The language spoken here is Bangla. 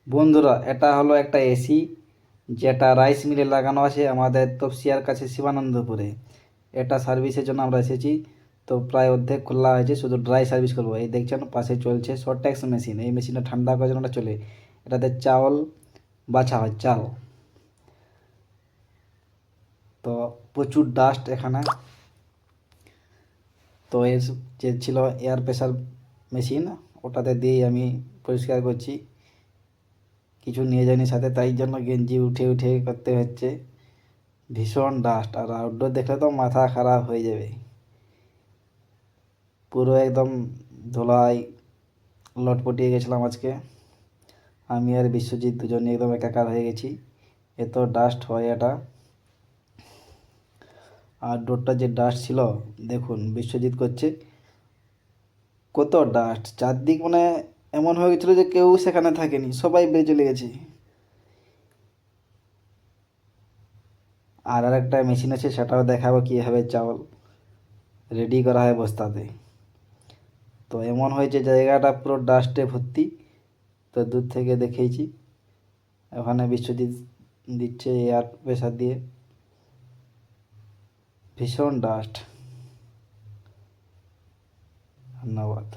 বন্ধুরা, এটা হলো একটা এসি যেটা রাইস মিলে লাগানো আছে আমাদের তপসিয়ার কাছে শিবানন্দপুরে। এটা সার্ভিসের জন্য আমরা এসেছি। তো প্রায় অর্ধেক খোলা হয়েছে, শুধু ড্রাই সার্ভিস করবো। এই দেখছেন পাশে চলছে শর্টেক্স মেশিন। এই মেশিনটা ঠান্ডা করার জন্য চলে। এটাতে চাউল বাছা হয়, চাল। তো প্রচুর ডাস্ট এখানে। তো এর যে ছিল এয়ার প্রেসার মেশিন, ওটাতে দিয়েই আমি পরিষ্কার করছি। কিছু নিয়ে যায়নি সাথে, তাই জন্য গেঞ্জি উঠে উঠে করতে হচ্ছে। ভীষণ ডাস্ট, আর আউটডোর দেখলে তো মাথা খারাপ হয়ে যাবে। পুরো একদম ধুলায় লটপটিয়ে গেছিলাম আজকে। আমি আর বিশ্বজিৎ দুজনে একদম একাকার হয়ে গেছি, এত ডাস্ট হয় এটা। আর ডোরটা যে ডাস্ট ছিল, দেখুন বিশ্বজিৎ করছে, কত ডাস্ট চারদিক। মানে এমন হয়ে গেছিলো যে কেউ সেখানে থাকেনি, সবাই বেরিয়ে চলে গেছে। আর একটা মেশিন আছে, সেটাও দেখাবো কীভাবে চাউল রেডি করা হয় বস্তাতে। তো এমন হয়েছে জায়গাটা পুরো ডাস্টে ভর্তি। তো দূর থেকে দেখেইছি, ওখানে বিশ্বজিৎ দিচ্ছে এয়ার প্রেসার দিয়ে। ভীষণ ডাস্ট। ধন্যবাদ।